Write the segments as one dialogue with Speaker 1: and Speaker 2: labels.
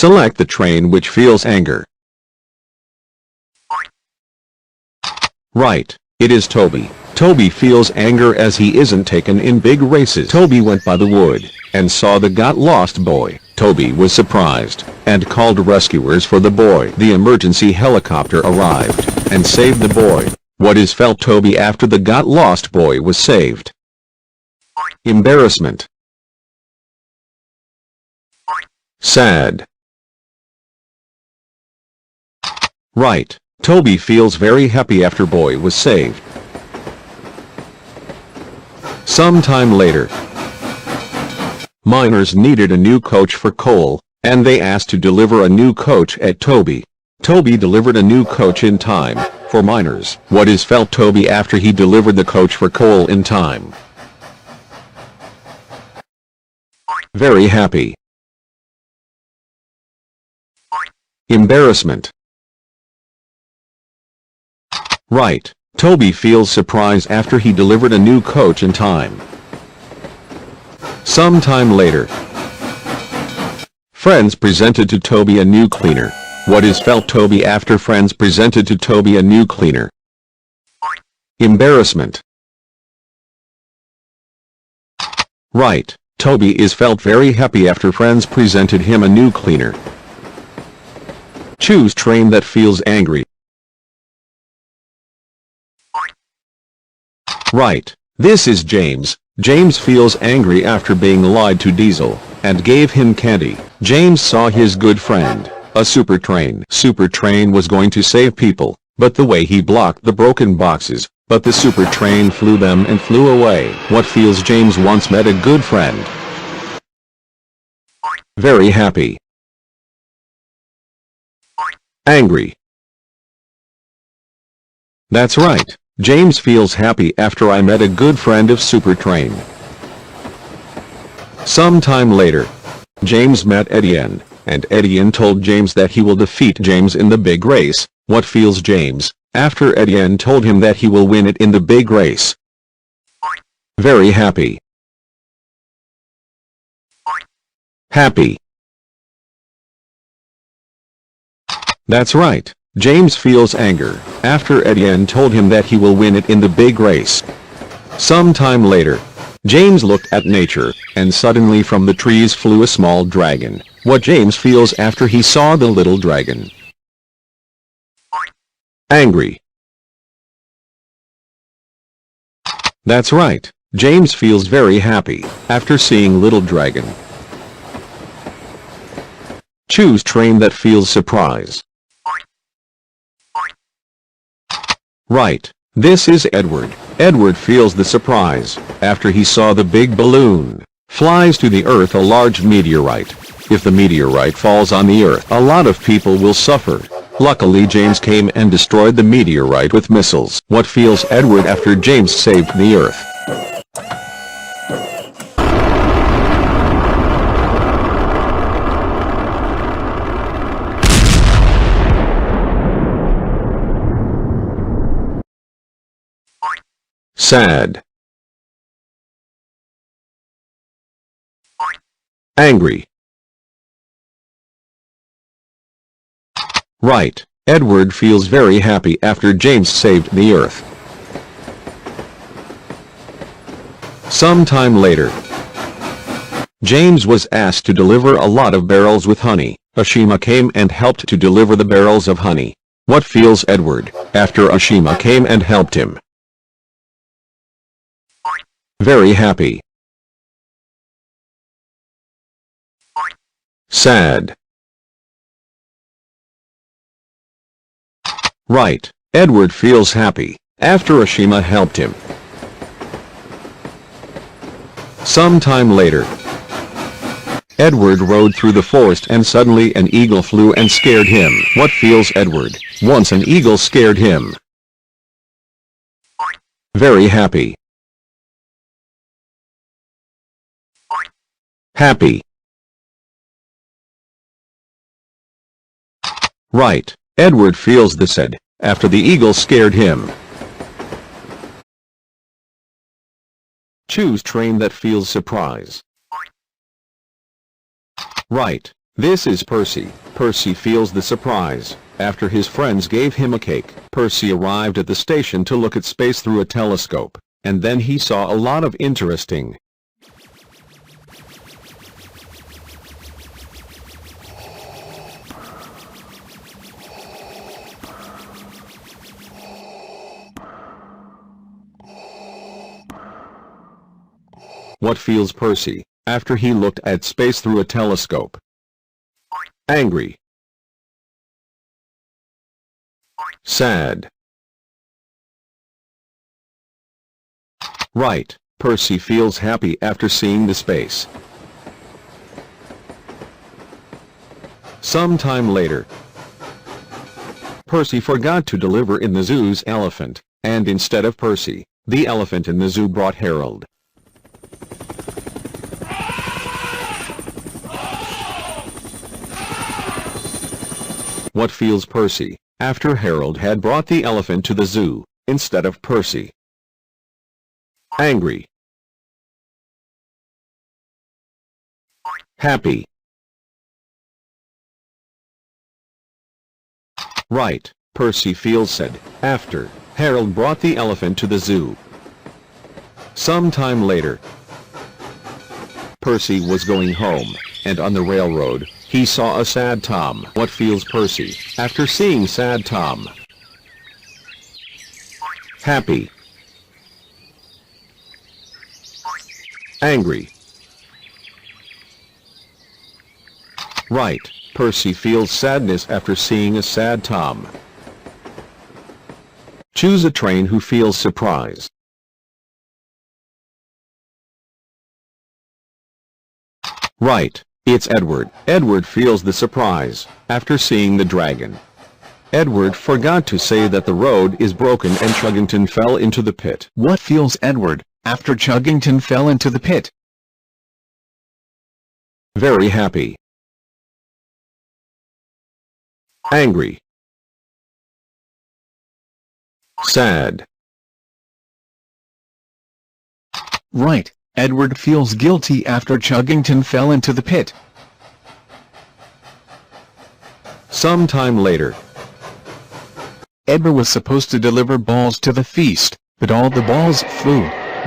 Speaker 1: Select the train which feels anger. Right. It is Toby. Toby feels anger as he isn't taken in big races. Toby went by the wood and saw the got lost boy. Toby was surprised and called rescuers for the boy. The emergency helicopter arrived and saved the boy. What is felt Toby after the got lost boy was saved? Embarrassment. Sad. Right. Toby feels very happy after boy was saved. Sometime later, miners needed a new coach for coal, and they asked to deliver a new coach at Toby. Toby delivered a new coach in time for miners. What is felt Toby after he delivered the coach for coal in time? Very happy. Embarrassment. Right. Toby feels surprise after he delivered a new coach in time. Sometime later, friends presented to Toby a new cleaner. What is felt Toby after friends presented to Toby a new cleaner? Embarrassment. Right. Toby is felt very happy after friends presented him a new cleaner. Choose train that feels angry. Right. This is James. James feels angry after being lied to Diesel and gave him candy. James saw his good friend, a super train. Super train was going to save people, but the way he blocked the broken boxes, but the super train flew them and flew away. What feels James once met a good friend? Very happy. Angry. That's right. James feels happy after I met a good friend of Super Train. Sometime later, James met Etienne, and Etienne told James that he will defeat James in the big race. What feels James after Etienne told him that he will win it in the big race? Very happy. Happy. That's right. James feels anger after Etienne told him that he will win it in the big race. Sometime later, James looked at nature, and suddenly from the trees flew a small dragon. What James feels after he saw the little dragon? Angry. That's right. James feels very happy after seeing little dragon. Choose train that feels surprise. Right. This is Edward. Edward feels the surprise after he saw the big balloon flies to the earth, a large meteorite. If the meteorite falls on the earth, a lot of people will suffer. Luckily James came and destroyed the meteorite with missiles. What feels Edward after James saved the earth? Sad. Angry. Right. Edward feels very happy after James saved the earth. Sometime later, James was asked to deliver a lot of barrels with honey. Ashima came and helped to deliver the barrels of honey. What feels Edward after Ashima came and helped him? Very happy. Sad. Right. Edward feels happy after Ashima helped him. Sometime later, Edward rode through the forest and suddenly an eagle flew and scared him. What feels Edward once an eagle scared him? Very happy. Happy. Right. Edward feels the sad after the eagle scared him. Choose train that feels surprise. Right. This is Percy. Percy feels the surprise. After his friends gave him a cake, Percy arrived at the station to look at space through a telescope, and then he saw a lot of interesting. What feels Percy after he looked at space through a telescope? Angry. Sad. Right. Percy feels happy after seeing the space. Sometime later, Percy forgot to deliver in the zoo's elephant, and instead of Percy, the elephant in the zoo brought Harold. What feels Percy after Harold had brought the elephant to the zoo instead of Percy? Angry. Happy. Right. Percy feels sad after Harold brought the elephant to the zoo. Sometime later, Percy was going home, and on the railroad, he saw a sad Tom. What feels Percy after seeing sad Tom? Happy. Angry. Right. Percy feels sadness after seeing a sad Tom. Choose a train who feels surprise. Right. It's Edward. Edward feels the surprise after seeing the dragon. Edward forgot to say that the road is broken and Chuggington fell into the pit.
Speaker 2: What feels Edward after Chuggington fell into the pit?
Speaker 1: Very happy. Angry. Sad.
Speaker 2: Right. Edward feels guilty after Chuggington fell into the pit.
Speaker 1: Sometime later,
Speaker 2: Edward was supposed to deliver balls to the feast, but all the balls flew.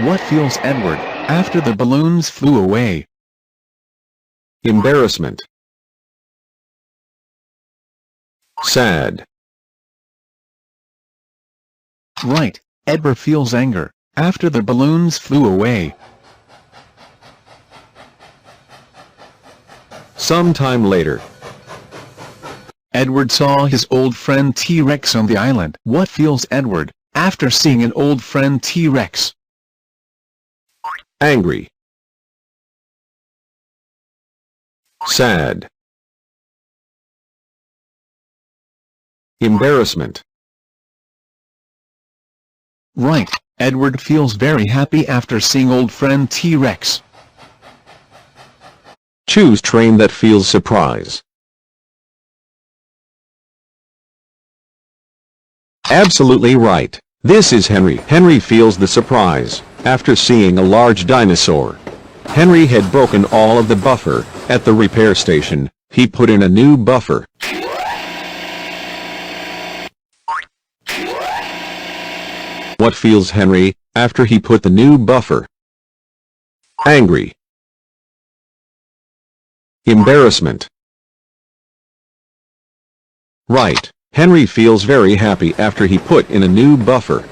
Speaker 2: What feels Edward after the balloons flew away?
Speaker 1: Embarrassment. Sad.
Speaker 2: Right. Edward feels anger after the balloons flew away.
Speaker 1: Sometime later,
Speaker 2: Edward saw his old friend T-Rex on the island. What feels Edward after seeing an old friend T-Rex?
Speaker 1: Angry. Sad. Embarrassment.
Speaker 2: Right. Edward feels very happy after seeing old friend T-Rex.
Speaker 1: Choose train that feels surprise. Absolutely right. This is Henry. Henry feels the surprise after seeing a large dinosaur. Henry had broken all of the buffer at the repair station. He put in a new buffer. What feels Henry after he put the new buffer? Angry. Embarrassment. Right. Henry feels very happy after he put in a new buffer.